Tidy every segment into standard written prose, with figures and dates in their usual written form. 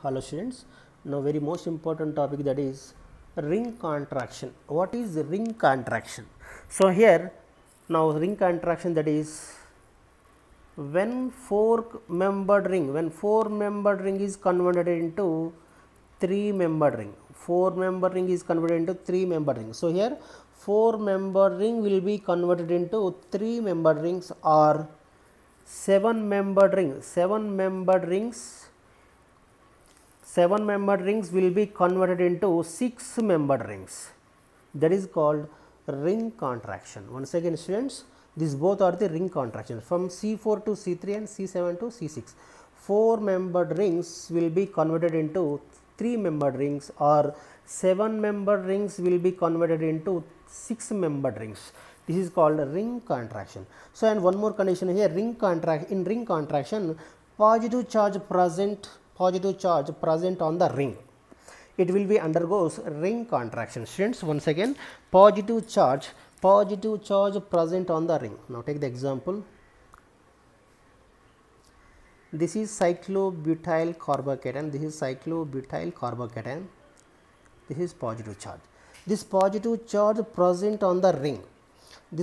Hello students, now very most important topic, that is ring contraction. What is ring contraction? So here now ring contraction, that is when four membered ring is converted into three membered ring. Four membered ring is converted into three membered ring. So here four membered ring will be converted into three membered rings, or seven membered rings will be converted into six membered rings. That is called ring contraction. Once again students, these both are the ring contractions from C4 to C3 and C7 to C6. Four membered rings will be converted into three membered rings, or seven membered rings will be converted into six membered rings. This is called ring contraction. So and one more condition here, in ring contraction, positive charge present on the ring, it will be undergoes ring contraction. Students, once again, positive charge present on the ring. Now take the example. This is cyclobutyl carbocation. This is positive charge. This positive charge present on the ring. So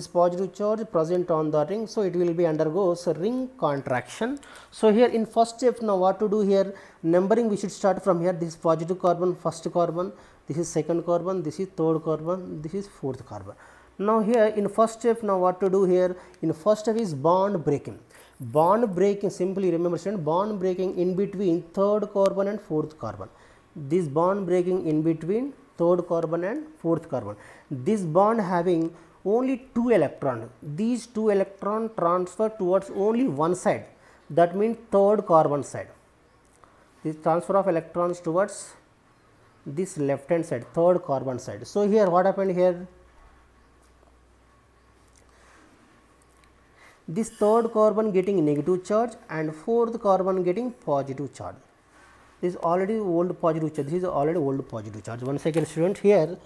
it will be undergoes ring contraction. So here in first step, now what to do here, numbering we should start from here. This is positive carbon, first carbon, this is second carbon, this is third carbon, this is fourth carbon. Now here in first step, now what to do here, in first step is bond breaking. Simply remember student, bond breaking in between third carbon and fourth carbon. This bond breaking in between third carbon and fourth carbon. This bond having only two electrons. These two electrons transfer towards only one side, that means third carbon side. This transfer of electrons towards this left hand side, third carbon side. So here what happened here, this third carbon getting negative charge and fourth carbon getting positive charge. This is already old positive charge. One second student, here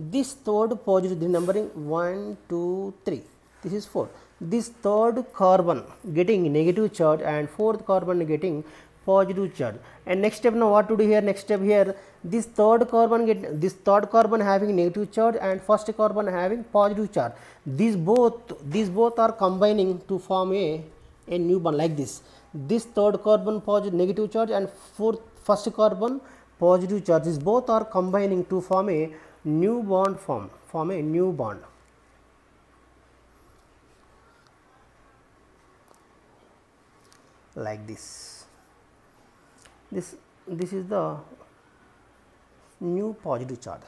this third positive, the numbering 1, 2, 3, this is 4. This third carbon getting negative charge and fourth carbon getting positive charge. And next step, now what to do here, next step here, this third carbon having negative charge and first carbon having positive charge. These both are combining to form a new bond like this. This third carbon positive negative charge and first carbon positive charge, these both are combining to form a new bond, like this. This is the new positive charge.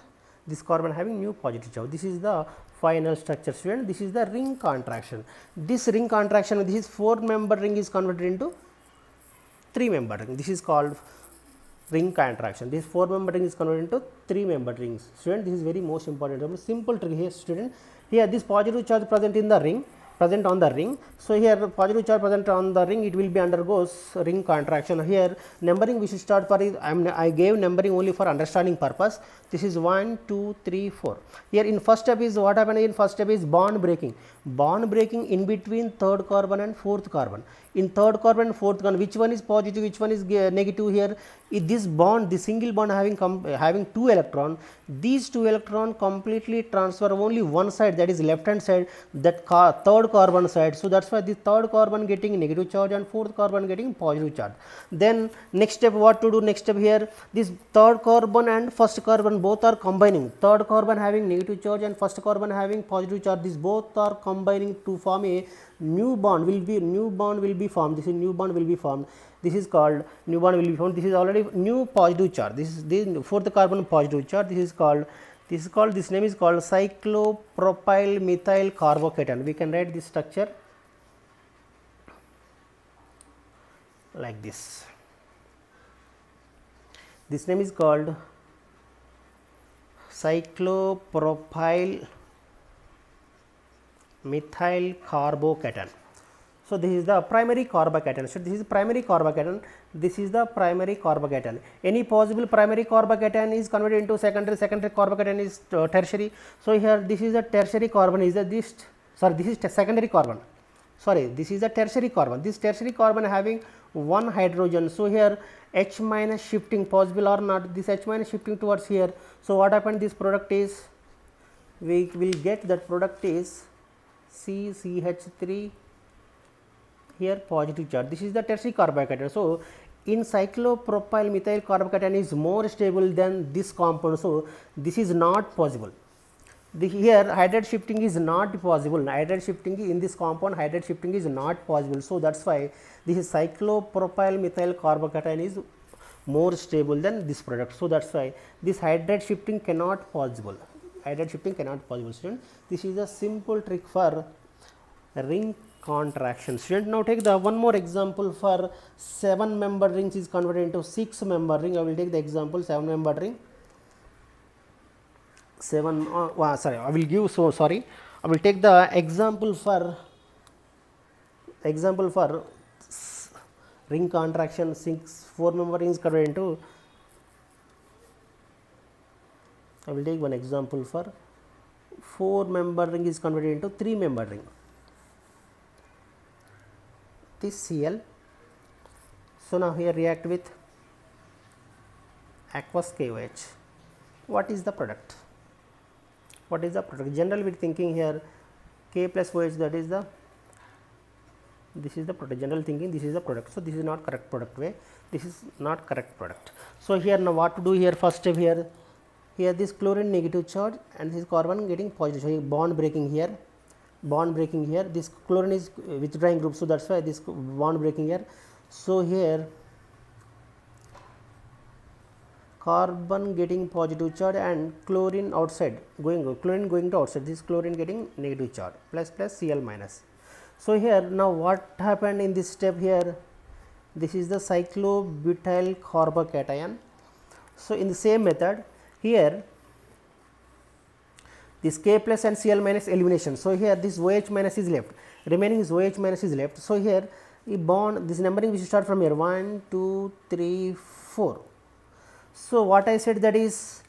This carbon having new positive charge. This is the final structure student. This is the ring contraction. This ring contraction, this is four member ring is converted into three member ring. This is called ring contraction. This four member ring is converted into three member rings. Student, this is very most important. Simple trick here student. Here this positive charge present on the ring. So here positive charge present on the ring, it will be undergoes ring contraction. Here numbering we should start for is, I gave numbering only for understanding purpose. This is 1, 2, 3, 4. Here in first step is what happened, in first step is bond breaking in between third carbon and fourth carbon. In third carbon and fourth carbon, which one is positive, which one is negative here? This bond, the single bond having two electrons, these two electrons completely transfer only one side, that is left hand side, that third carbon side. So that's why the third carbon getting negative charge and fourth carbon getting positive charge. Then next step, what to do, next step here, this third carbon and first carbon both are combining, third carbon having negative charge and first carbon having positive charge, these both are combining to form a new bond will be formed. This is new bond will be formed. This is called new bond will be formed. This is already new positive charge. This is the fourth carbon positive charge. This name is called cyclopropyl methyl carbocation. We can write this structure like this. This name is called cyclopropyl methyl carbocation. So this is the primary carbocation. So this is primary carbocation. This is the primary carbocation. Any possible primary carbocation is converted into secondary. Secondary carbocation is tertiary. So here this is the tertiary carbon. This is secondary carbon. This is the tertiary carbon. This tertiary carbon having one hydrogen. So here H minus shifting possible or not, this H minus shifting towards here. So what happened, this product is, we will get that product is CCH3 here positive charge. This is the tertiary carbocation. So in cyclopropyl methyl carbocation is more stable than this compound. So this is not possible. Here hydride shifting is not possible. Hydride shifting in this compound, hydride shifting is not possible. So that's why this is cyclopropyl methyl carbocation is more stable than this product. So that's why this hydride shifting cannot possible. Hydride shifting cannot possible, student. This is a simple trick for ring contraction. Student, now take the one more example for 7 member rings is converted into 6 member ring. I will take the example 7 member ring. I will take the example for ring contraction. 4 member rings converted into, I will take one example for 4 member ring is converted into 3 member ring. This Cl. So now here react with aqueous KOH. What is the product? What is the product? Generally we are thinking here K plus OH, that is the, this is the product. General thinking this is the product. So this is not correct product way. This is not correct product. So here now what to do here? First step here this chlorine negative charge and this carbon getting positive. So bond breaking here. This chlorine is withdrawing group. So that's why this bond breaking here. So here carbon getting positive charge and chlorine outside chlorine going to outside, this chlorine getting negative charge, plus Cl minus. So here now what happened in this step here, this is the cyclobutyl carbocation. So in the same method here this K plus and Cl minus elimination. So here this OH minus is left, remaining is OH minus is left. So here a bond, this numbering we should start from here 1 2 3 4. So what I said, that is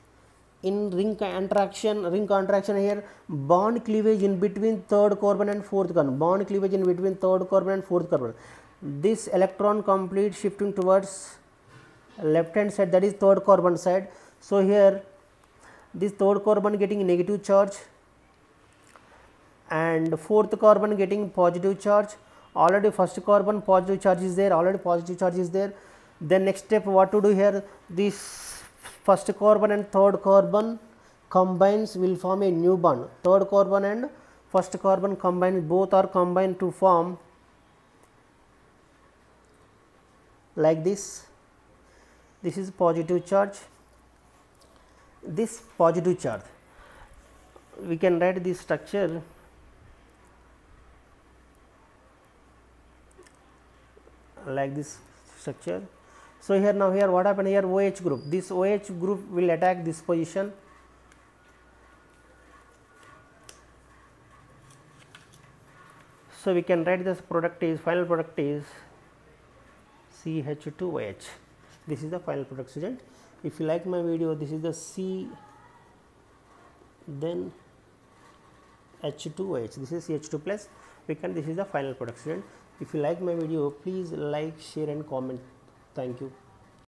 in ring contraction here, bond cleavage in between third carbon and fourth carbon, this electron complete shifting towards left hand side, that is third carbon side. So here this third carbon getting negative charge and fourth carbon getting positive charge. Already first carbon positive charge is there, Then next step what to do here, this first carbon and third carbon combines will form a new bond. Third carbon and first carbon combined, both are combined to form like this. This is positive charge, this positive charge. We can write this structure like this structure. So here now here what happened here, OH group, this OH group will attack this position. So we can write this product is, final product is CH2OH. This is the final product, student. If you like my video, this is the C, then H2OH, this is CH2 plus, this is the final product, student. If you like my video, please like, share and comment. Thank you.